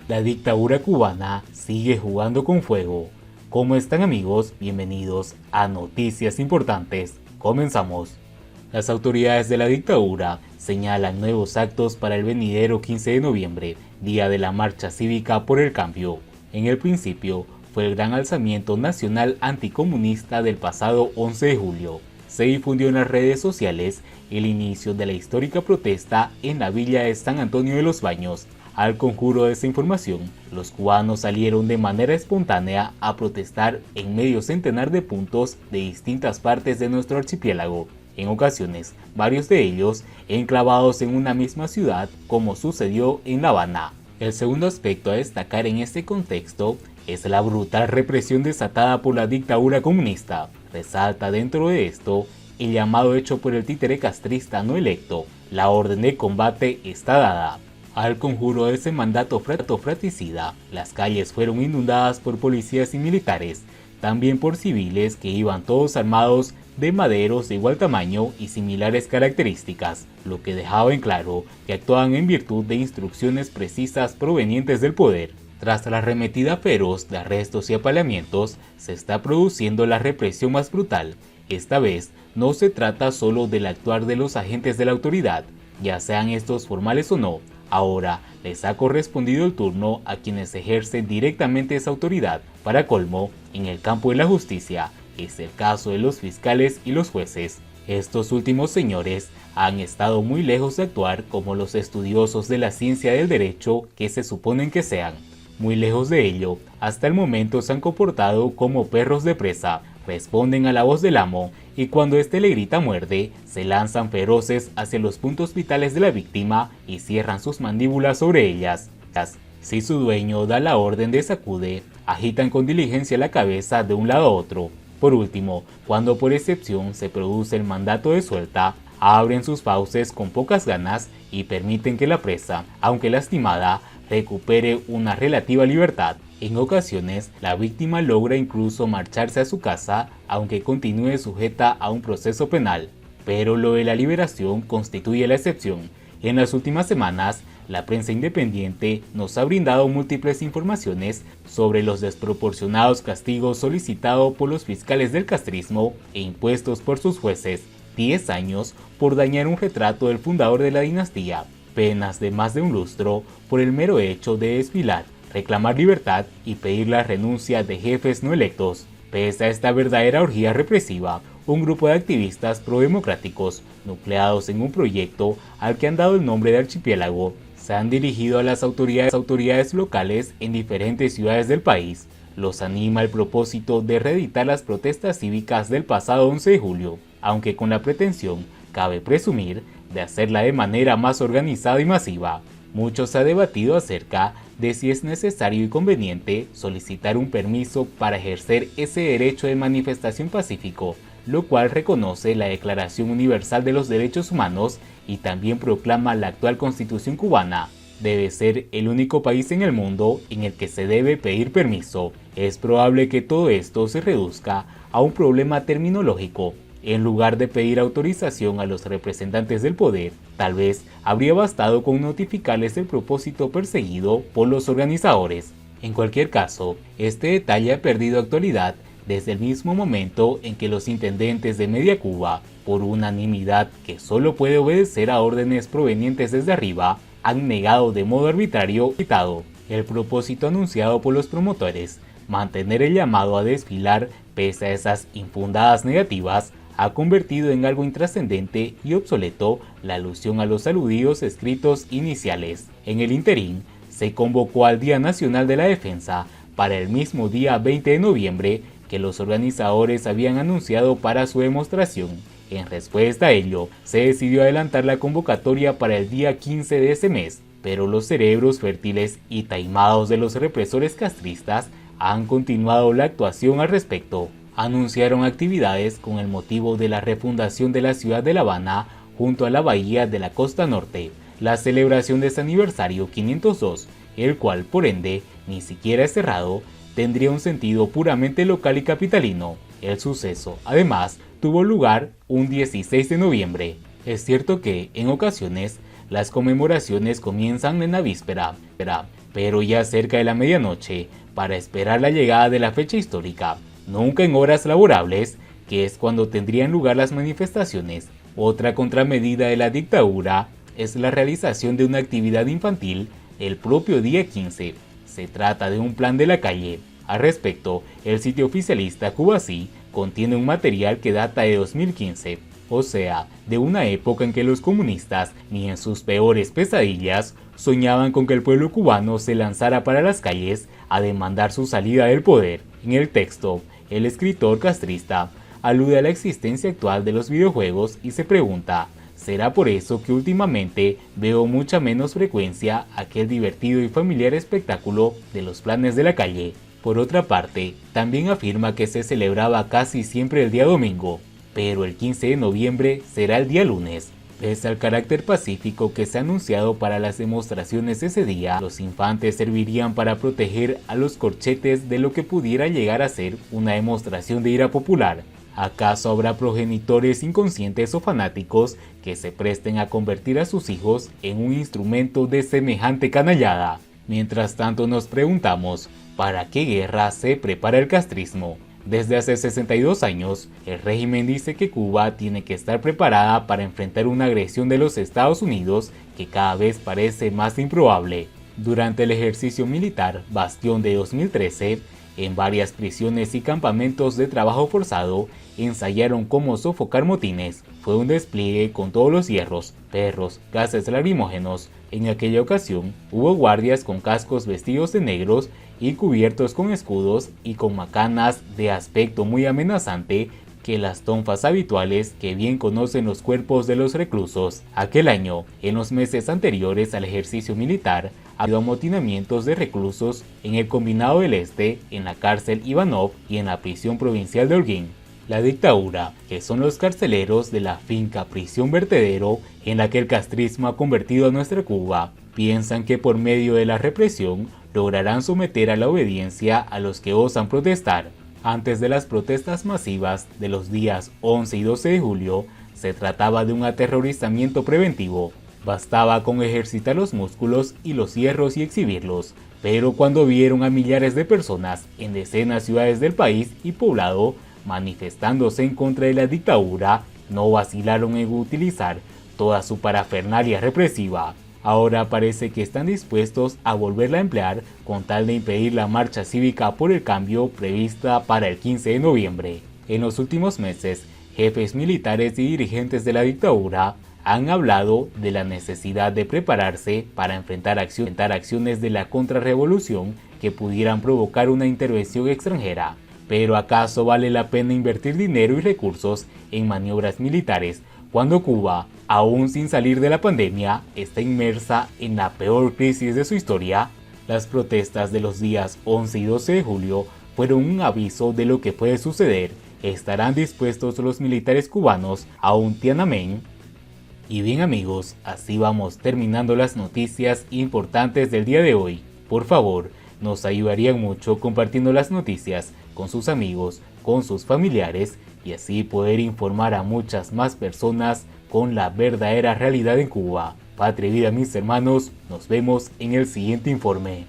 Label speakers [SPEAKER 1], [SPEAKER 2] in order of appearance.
[SPEAKER 1] La dictadura cubana sigue jugando con fuego. ¿Cómo están, amigos? Bienvenidos a Noticias Importantes. Comenzamos. Las autoridades de la dictadura señalan nuevos actos para el venidero 15 de noviembre, día de la marcha cívica por el cambio. En el principio fue el gran alzamiento nacional anticomunista del pasado 11 de julio. Se difundió en las redes sociales el inicio de la histórica protesta en la villa de San Antonio de los Baños. Al conjuro de esa información, los cubanos salieron de manera espontánea a protestar en medio centenar de puntos de distintas partes de nuestro archipiélago, en ocasiones varios de ellos enclavados en una misma ciudad, como sucedió en La Habana. El segundo aspecto a destacar en este contexto es la brutal represión desatada por la dictadura comunista. Resalta dentro de esto el llamado hecho por el títere castrista no electo: la orden de combate está dada. Al conjuro de ese mandato fratricida, las calles fueron inundadas por policías y militares, también por civiles que iban todos armados de maderos de igual tamaño y similares características, lo que dejaba en claro que actuaban en virtud de instrucciones precisas provenientes del poder. Tras la arremetida feroz de arrestos y apaleamientos, se está produciendo la represión más brutal. Esta vez no se trata solo del actuar de los agentes de la autoridad, ya sean estos formales o no. Ahora les ha correspondido el turno a quienes ejercen directamente esa autoridad. Para colmo, en el campo de la justicia, es el caso de los fiscales y los jueces. Estos últimos señores han estado muy lejos de actuar como los estudiosos de la ciencia del derecho que se suponen que sean. Muy lejos de ello, hasta el momento se han comportado como perros de presa, responden a la voz del amo y cuando éste le grita muerde, se lanzan feroces hacia los puntos vitales de la víctima y cierran sus mandíbulas sobre ellas. Si su dueño da la orden de sacude, agitan con diligencia la cabeza de un lado a otro. Por último, cuando por excepción se produce el mandato de suelta, abren sus fauces con pocas ganas y permiten que la presa, aunque lastimada, recupere una relativa libertad. En ocasiones, la víctima logra incluso marcharse a su casa, aunque continúe sujeta a un proceso penal. Pero lo de la liberación constituye la excepción. En las últimas semanas, la prensa independiente nos ha brindado múltiples informaciones sobre los desproporcionados castigos solicitados por los fiscales del castrismo e impuestos por sus jueces. 10 años por dañar un retrato del fundador de la dinastía, penas de más de un lustro por el mero hecho de desfilar, reclamar libertad y pedir la renuncia de jefes no electos. Pese a esta verdadera orgía represiva, un grupo de activistas prodemocráticos, nucleados en un proyecto al que han dado el nombre de Archipiélago, se han dirigido a las autoridades locales en diferentes ciudades del país. Los anima el propósito de reeditar las protestas cívicas del pasado 11 de julio, aunque con la pretensión, cabe presumir, de hacerla de manera más organizada y masiva. Mucho se ha debatido acerca de si es necesario y conveniente solicitar un permiso para ejercer ese derecho de manifestación pacífico, lo cual reconoce la Declaración Universal de los Derechos Humanos y también proclama la actual Constitución cubana. Debe ser el único país en el mundo en el que se debe pedir permiso. Es probable que todo esto se reduzca a un problema terminológico. En lugar de pedir autorización a los representantes del poder, tal vez habría bastado con notificarles el propósito perseguido por los organizadores. En cualquier caso, este detalle ha perdido actualidad desde el mismo momento en que los intendentes de Media Cuba, por unanimidad que solo puede obedecer a órdenes provenientes desde arriba, han negado de modo arbitrario el propósito anunciado por los promotores. Mantener el llamado a desfilar pese a esas infundadas negativas ha convertido en algo intrascendente y obsoleto la alusión a los aludidos escritos iniciales. En el interín, se convocó al Día Nacional de la Defensa para el mismo día 20 de noviembre que los organizadores habían anunciado para su demostración. En respuesta a ello, se decidió adelantar la convocatoria para el día 15 de ese mes, pero los cerebros fértiles y taimados de los represores castristas han continuado la actuación al respecto. Anunciaron actividades con el motivo de la refundación de la ciudad de La Habana junto a la bahía de la costa norte, la celebración de ese aniversario 502, el cual por ende ni siquiera es cerrado, tendría un sentido puramente local y capitalino. El suceso, además, tuvo lugar un 16 de noviembre. Es cierto que, en ocasiones, las conmemoraciones comienzan en la víspera, pero ya cerca de la medianoche, para esperar la llegada de la fecha histórica, nunca en horas laborables, que es cuando tendrían lugar las manifestaciones. Otra contramedida de la dictadura es la realización de una actividad infantil el propio día 15. Se trata de un plan de la calle. Al respecto, el sitio oficialista CubaSí contiene un material que data de 2015, o sea, de una época en que los comunistas, ni en sus peores pesadillas, soñaban con que el pueblo cubano se lanzara para las calles a demandar su salida del poder. En el texto, el escritor castrista alude a la existencia actual de los videojuegos y se pregunta, ¿será por eso que últimamente veo mucha menos frecuencia aquel divertido y familiar espectáculo de los planes de la calle? Por otra parte, también afirma que se celebraba casi siempre el día domingo, pero el 15 de noviembre será el día lunes. Pese al carácter pacífico que se ha anunciado para las demostraciones ese día, los infantes servirían para proteger a los corchetes de lo que pudiera llegar a ser una demostración de ira popular. ¿Acaso habrá progenitores inconscientes o fanáticos que se presten a convertir a sus hijos en un instrumento de semejante canallada? Mientras tanto nos preguntamos, ¿para qué guerra se prepara el castrismo? Desde hace 62 años, el régimen dice que Cuba tiene que estar preparada para enfrentar una agresión de los Estados Unidos que cada vez parece más improbable. Durante el ejercicio militar Bastión de 2013, en varias prisiones y campamentos de trabajo forzado, ensayaron cómo sofocar motines. Fue un despliegue con todos los hierros, perros, gases lacrimógenos. En aquella ocasión, hubo guardias con cascos vestidos de negros y cubiertos con escudos y con macanas de aspecto muy amenazante que las tonfas habituales que bien conocen los cuerpos de los reclusos. Aquel año, en los meses anteriores al ejercicio militar, ha habido amotinamientos de reclusos en el Combinado del Este, en la cárcel Ivanov y en la prisión provincial de Holguín. La dictadura, que son los carceleros de la finca Prisión Vertedero en la que el castrismo ha convertido a nuestra Cuba, piensan que por medio de la represión lograrán someter a la obediencia a los que osan protestar. Antes de las protestas masivas de los días 11 y 12 de julio, se trataba de un aterrorizamiento preventivo. Bastaba con ejercitar los músculos y los hierros y exhibirlos. Pero cuando vieron a millares de personas en decenas de ciudades del país y poblado manifestándose en contra de la dictadura, no vacilaron en utilizar toda su parafernalia represiva. Ahora parece que están dispuestos a volverla a emplear con tal de impedir la marcha cívica por el cambio prevista para el 15 de noviembre. En los últimos meses, jefes militares y dirigentes de la dictadura han hablado de la necesidad de prepararse para enfrentar acciones de la contrarrevolución que pudieran provocar una intervención extranjera. Pero ¿acaso vale la pena invertir dinero y recursos en maniobras militares cuando Cuba, aún sin salir de la pandemia, está inmersa en la peor crisis de su historia? Las protestas de los días 11 y 12 de julio fueron un aviso de lo que puede suceder. ¿Estarán dispuestos los militares cubanos a un Tiananmen? Y bien amigos, así vamos terminando las noticias importantes del día de hoy. Por favor, nos ayudarían mucho compartiendo las noticias con sus amigos, con sus familiares y así poder informar a muchas más personas con la verdadera realidad en Cuba. Patria y vida mis hermanos, nos vemos en el siguiente informe.